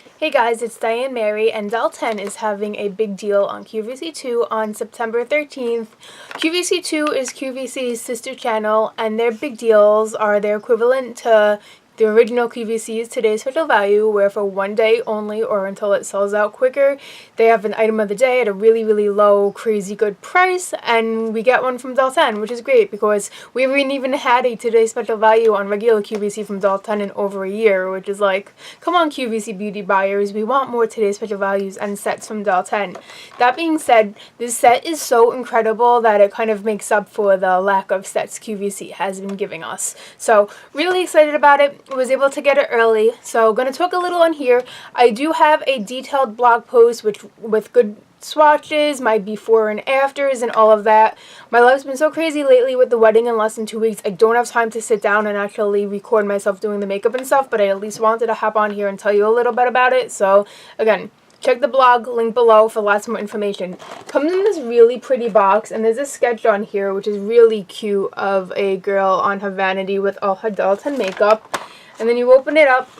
Hey guys, it's Diane Mary, and Del 10 is having a big deal on QVC 2 on September 13th. QVC 2 is QVC's sister channel, and their big deals are their equivalent to the original QVC's Today's Special Value, where for one day only or until it sells out quicker, they have an item of the day at a really, really low, crazy good price, and we get one from Del 10, which is great because we haven't even had a Today's Special Value on regular QVC from Del 10 in over a year, which is like, come on QVC beauty buyers, we want more Today's Special Values and sets from Del 10. That being said, this set is so incredible that it kind of makes up for the lack of sets QVC has been giving us. So, really excited about it. Was able to get it early, so gonna talk a little on here. I do have a detailed blog post with good swatches, my before and afters, and all of that. My life's been so crazy lately with the wedding in less than 2 weeks. I don't have time to sit down and actually record myself doing the makeup and stuff, but I at least wanted to hop on here and tell you a little bit about it. So again, check the blog, link below for lots more information. Comes in this really pretty box, and there's a sketch on here which is really cute of a girl on her vanity with all her Del 10 makeup. And then you open it up,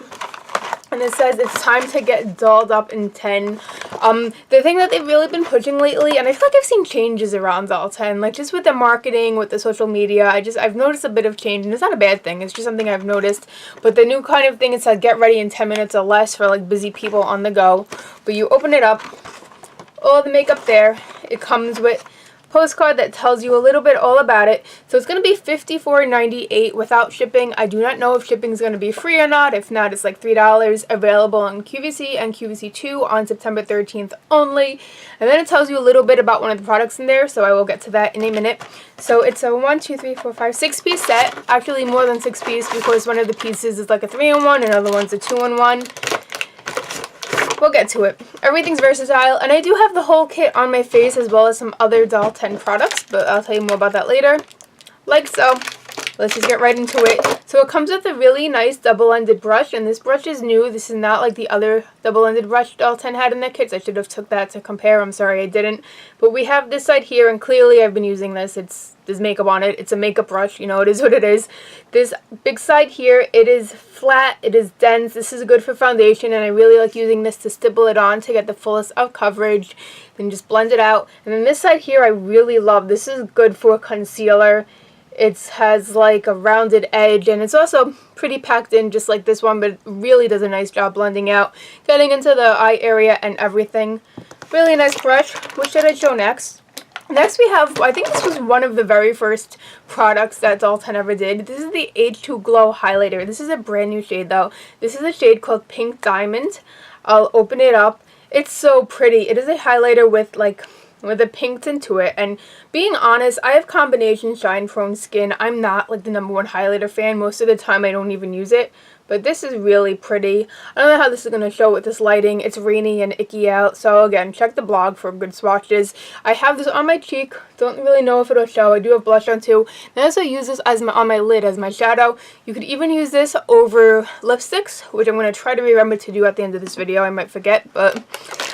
and it says it's time to get dolled up in 10. The thing that they've really been pushing lately, and I feel like I've seen changes around Del 10, like just with the marketing, with the social media, I've noticed a bit of change, and it's not a bad thing, it's just something I've noticed. But the new kind of thing, it says get ready in 10 minutes or less for like busy people on the go. But you open it up, all the makeup there, it comes with postcard that tells you a little bit all about it. So it's going to be $54.98 without shipping. I do not know if shipping is going to be free or not. If not, it's like $3. Available on QVC and QVC 2 on September 13th only. And then it tells you a little bit about one of the products in there, so I will get to that in a minute. So it's a 6-piece set. Actually more than 6 pieces because one of the pieces is like a 3-in-1, another one's a 2-in-1. We'll get to it. Everything's versatile, and I do have the whole kit on my face as well as some other Del 10 products, but I'll tell you more about that later. Like so. Let's just get right into it. So it comes with a really nice double-ended brush, and this brush is new. This is not like the other double-ended brush Del 10 had in their kits. I should have took that to compare. I'm sorry I didn't. But we have this side here, and clearly I've been using this. There's makeup on it. It's a makeup brush. You know, it is what it is. This big side here, it is flat. It is dense. This is good for foundation, and I really like using this to stipple it on to get the fullest of coverage. Then just blend it out. And then this side here I really love. This is good for concealer. It has like a rounded edge, and it's also pretty packed in just like this one, but it really does a nice job blending out, getting into the eye area and everything. Really nice brush. What should I show next? Next we have, I think this was one of the very first products that Del 10 ever did. This is the H2 Glow Highlighter. This is a brand new shade though. This is a shade called Pink Diamond. I'll open it up. It's so pretty. It is a highlighter with a pink tint to it, and being honest, I have combination shine prone skin. I'm not like the #1 highlighter fan. Most of the time I don't even use it, but this is really pretty. I don't know how this is going to show with this lighting. It's rainy and icky out, so again, check the blog for good swatches. I have this on my cheek. Don't really know if it'll show. I do have blush on too. And I also use this as on my lid as my shadow. You could even use this over lipsticks, which I'm going to try to remember to do at the end of this video. I might forget, but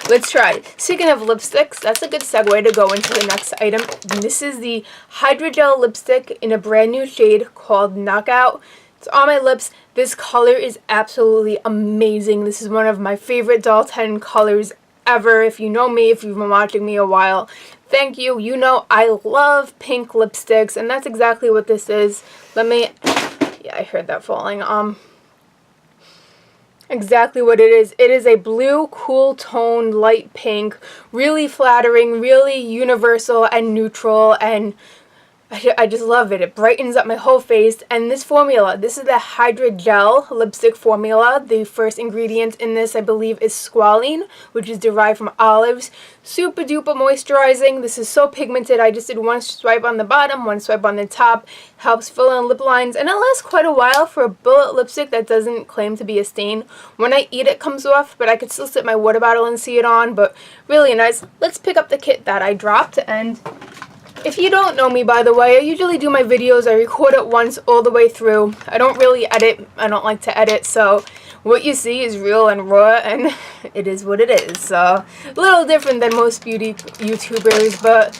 let's try it. Speaking of lipsticks, that's a good segue to go into the next item. This is the Hydrogel Lipstick in a brand new shade called Knockout. It's on my lips. This color is absolutely amazing. This is one of my favorite Del 10 colors ever. If you know me, if you've been watching me a while, thank you. You know I love pink lipsticks, and that's exactly what this is. Yeah, I heard that falling. Exactly what it is. It is a blue, cool toned, light pink, really flattering, really universal and neutral, and I just love it. It brightens up my whole face. And this formula, this is the Hydrogel Lipstick formula. The first ingredient in this, I believe, is squalene, which is derived from olives. Super duper moisturizing. This is so pigmented. I just did one swipe on the bottom, one swipe on the top. Helps fill in lip lines, and it lasts quite a while for a bullet lipstick that doesn't claim to be a stain. When I eat it comes off, but I could still sit my water bottle and see it on, but really nice. Let's pick up the kit that I dropped. And if you don't know me, by the way, I usually do my videos, I record it once all the way through. I don't really edit. I don't like to edit, so what you see is real and raw, and it is what it is. So a little different than most beauty YouTubers, but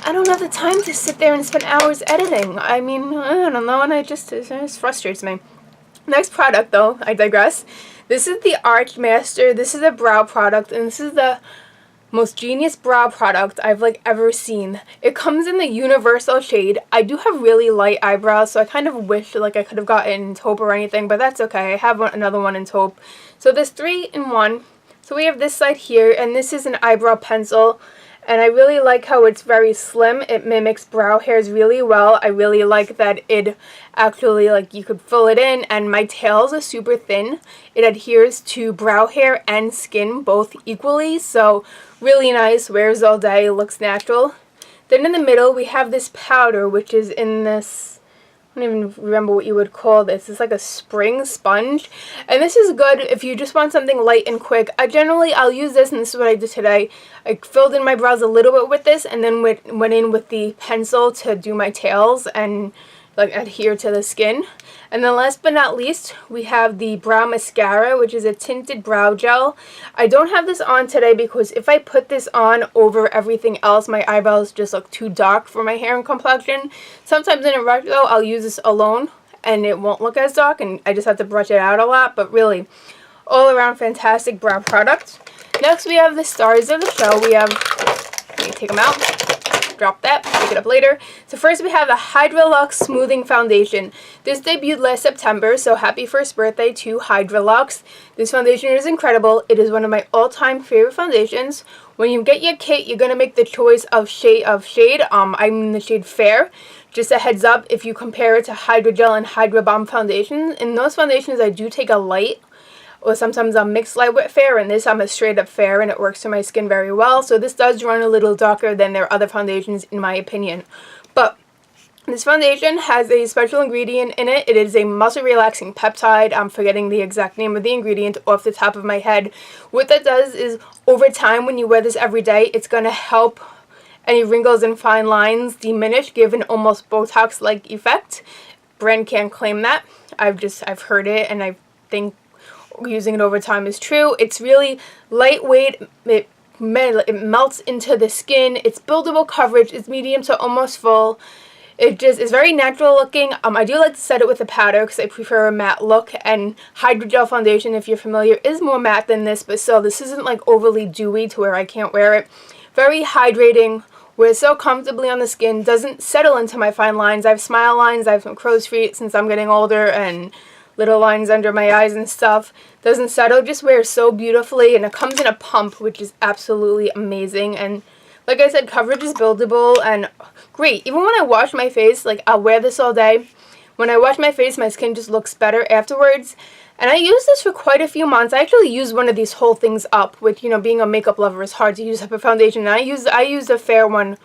I don't have the time to sit there and spend hours editing. I mean, I don't know, and it just frustrates me. Next product, though, I digress. This is the Arch Master. This is a brow product, and this is the most genius brow product I've like ever seen. It comes in the universal shade. I do have really light eyebrows, so I kind of wish like I could have gotten in taupe or anything, but that's okay. I have another one in taupe. So there's 3 in 1. So we have this side here, and this is an eyebrow pencil. And I really like how it's very slim. It mimics brow hairs really well. I really like that it actually, like, you could fill it in. And my tails are super thin. It adheres to brow hair and skin both equally. So really nice. Wears all day. Looks natural. Then in the middle we have this powder, which is in this, I don't even remember what you would call this. It's like a spring sponge. And this is good if you just want something light and quick. I'll use this, and this is what I did today. I filled in my brows a little bit with this, and then went in with the pencil to do my tails and like adhere to the skin. And then last but not least, we have the brow mascara, which is a tinted brow gel. I don't have this on today because if I put this on over everything else, my eyebrows just look too dark for my hair and complexion. Sometimes in a rush though, I'll use this alone and it won't look as dark, and I just have to brush it out a lot. But really, all around fantastic brow product. Next we have the stars of the show. We have, let me take them out. Drop that, pick it up later. So first we have the HydraLux Smoothing Foundation. This debuted last September, so happy first birthday to HydraLux. This foundation is incredible. It is one of my all-time favorite foundations. When you get your kit, you're going to make the choice of shade. I'm in the shade Fair. Just a heads up, if you compare it to Hydrogel and Hydra Bomb foundations, in those foundations I do take a light, or sometimes I'll mix light with fair, and this I'm a straight up fair, and it works for my skin very well. So this does run a little darker than their other foundations in my opinion. But this foundation has a special ingredient in it. It is a muscle relaxing peptide. I'm forgetting the exact name of the ingredient off the top of my head. What that does is over time, when you wear this every day, it's going to help any wrinkles and fine lines diminish, give an almost Botox like effect. Brand can't claim that. I've heard it, and I think using it over time is true. It's really lightweight. It melts into the skin. It's buildable coverage. It's medium to almost full. It just is very natural looking. I do like to set it with a powder because I prefer a matte look, and Hydrogel foundation, if you're familiar, is more matte than this, but still this isn't like overly dewy to where I can't wear it. Very hydrating. Wears so comfortably on the skin. Doesn't settle into my fine lines. I have smile lines. I have some crow's feet since I'm getting older, and little lines under my eyes and stuff. Doesn't settle, just wears so beautifully, and it comes in a pump, which is absolutely amazing. And like I said, coverage is buildable and great. Even when I wash my face, like I'll wear this all day. When I wash my face, my skin just looks better afterwards. And I used this for quite a few months. I actually used one of these whole things up, which, you know, being a makeup lover is hard to use up a foundation. And I used a fair one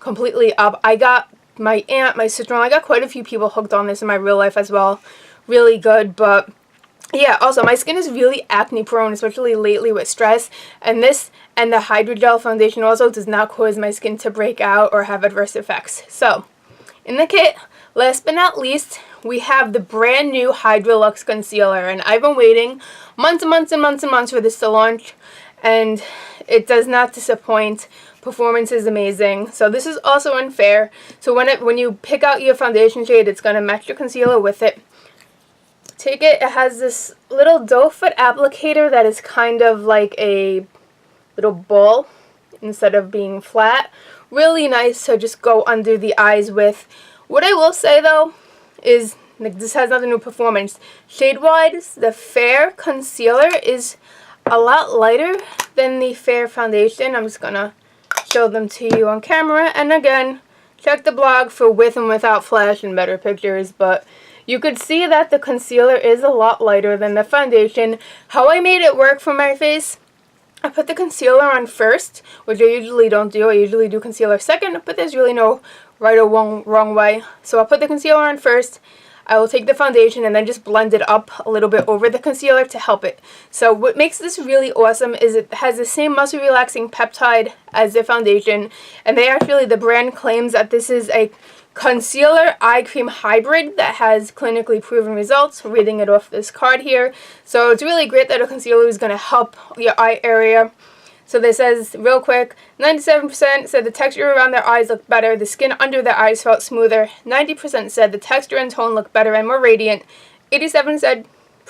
completely up. I got my aunt, my sister-in-law, I got quite a few people hooked on this in my real life as well. Really good. But yeah, also my skin is really acne prone, especially lately with stress, and this and the Hydrogel foundation also does not cause my skin to break out or have adverse effects. So in the kit, last but not least, we have the brand new Hydraluxe Concealer, and I've been waiting months and months and months and months for this to launch, and it does not disappoint. Performance is amazing. So this is also in Fair. So when you pick out your foundation shade, it's going to match your concealer with it. Take it. It has this little doe foot applicator that is kind of like a little ball instead of being flat. Really nice to just go under the eyes with. What I will say though is, like, this has nothing to do with performance. Shade-wise, the Fair concealer is a lot lighter than the Fair foundation. I'm just gonna show them to you on camera. And again, check the blog for with and without flash and better pictures, but you could see that the concealer is a lot lighter than the foundation. How I made it work for my face, I put the concealer on first, which I usually don't do. I usually do concealer second, but there's really no right or wrong way. So I'll put the concealer on first. I will take the foundation and then just blend it up a little bit over the concealer to help it. So what makes this really awesome is it has the same muscle relaxing peptide as the foundation, and the brand claims that this is a concealer eye cream hybrid that has clinically proven results. We're reading it off this card here. So it's really great that a concealer is going to help your eye area. So this says, real quick, 97% said the texture around their eyes looked better, the skin under their eyes felt smoother, 90% said the texture and tone looked better and more radiant, 87%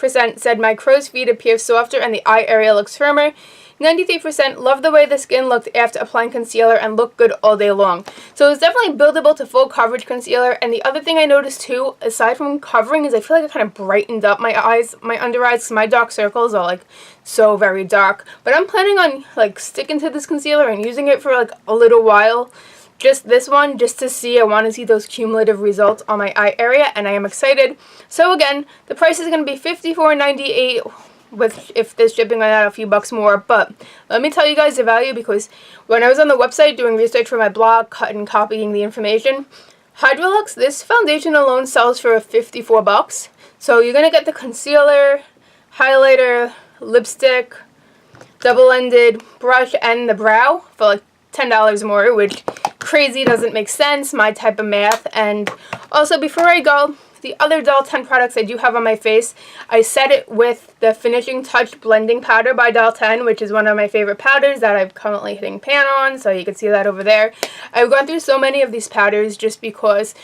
said my crow's feet appear softer and the eye area looks firmer. 93% love the way the skin looked after applying concealer and looked good all day long. So it's definitely buildable to full coverage concealer. And the other thing I noticed too, aside from covering, is I feel like it kind of brightened up my eyes, my under eyes, because my dark circles are like so very dark. But I'm planning on like sticking to this concealer and using it for like a little while. Just this one, just to see. I want to see those cumulative results on my eye area, and I am excited. So again, the price is going to be $54.98 with if there's shipping on that a few bucks more. But let me tell you guys the value, because when I was on the website doing research for my blog, and copying the information, HydraLux, this foundation alone sells for 54 bucks. So you're going to get the concealer, highlighter, lipstick, double-ended brush, and the brow for like $10 more, which crazy doesn't make sense, my type of math. And also, before I go, the other Doll 10 products I do have on my face, I set it with the Finishing Touch Blending Powder by Doll 10, which is one of my favorite powders that I'm currently hitting pan on, so you can see that over there. I've gone through so many of these powders just because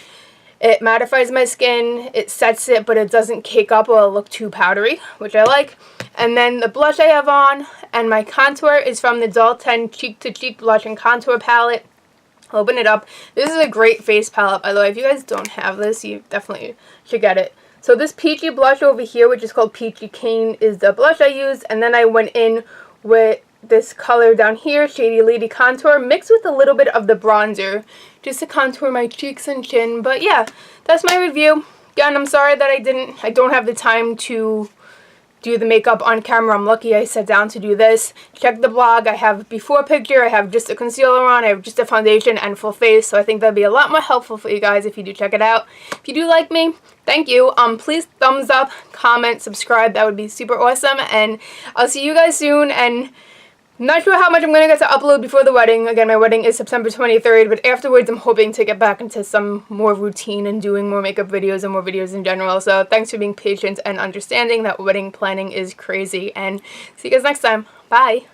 it mattifies my skin, it sets it, but it doesn't cake up or look too powdery, which I like. And then the blush I have on, and my contour is from the Doll 10 Cheek to Cheek Blush and Contour Palette. Open it up. This is a great face palette, by the way. If you guys don't have this, you definitely should get it. So this peachy blush over here, which is called Peachy Cane, is the blush I used. And then I went in with this color down here, Shady Lady Contour, mixed with a little bit of the bronzer, just to contour my cheeks and chin. But yeah, that's my review. Again, I'm sorry that I don't have the time to do the makeup on camera. I'm lucky I sat down to do this. Check the blog. I have a before picture. I have just a concealer on. I have just a foundation and full face. So I think that'd be a lot more helpful for you guys if you do check it out. If you do like me, thank you. Please thumbs up, comment, subscribe. That would be super awesome. And I'll see you guys soon. And I'm not sure how much I'm going to get to upload before the wedding. Again, my wedding is September 23rd, but afterwards I'm hoping to get back into some more routine and doing more makeup videos and more videos in general. So thanks for being patient and understanding that wedding planning is crazy. And see you guys next time. Bye!